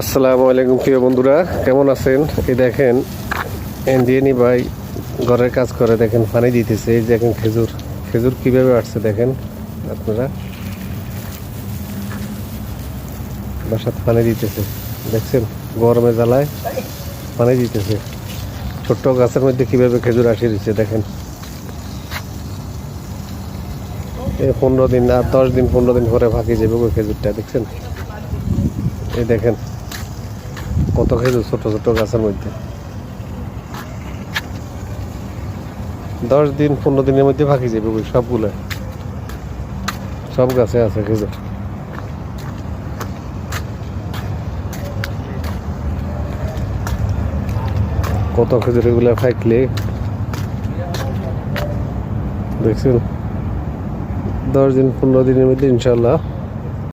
আসসালামু আলাইকুম প্রিয় বন্ধুরা, কেমন আছেন? এই দেখেন ইন্ডিয়ানি ভাই ঘরের কাজ করে, দেখেন পানি দিতেছে। এই দেখেন খেজুর খেজুর কিভাবে আসছে দেখেন আপনারা, বাসাতে পানি দিতেছে দেখছেন, গরমে জ্বালায় পানি দিতেছে। ছোট্ট গাছের মধ্যে কিভাবে খেজুর আসে দিচ্ছে দেখেন। এই 15 দিন আর 10 দিন 15 দিন পরে ফাঁকি যাবে ওই খেজুরটা, দেখছেন? এই দেখেন কত খেজুর ছোট ছোট গাছের মধ্যে। 10 দিন 15 দিনের মধ্যে ফাঁকি যাবে ওই সবগুলো, সব গাছে আছে খেজুর। কত খেজুর এগুলো ফাঁকলে দেখছেন, 10 দিন 15 দিনের মধ্যে ইনশাল্লাহ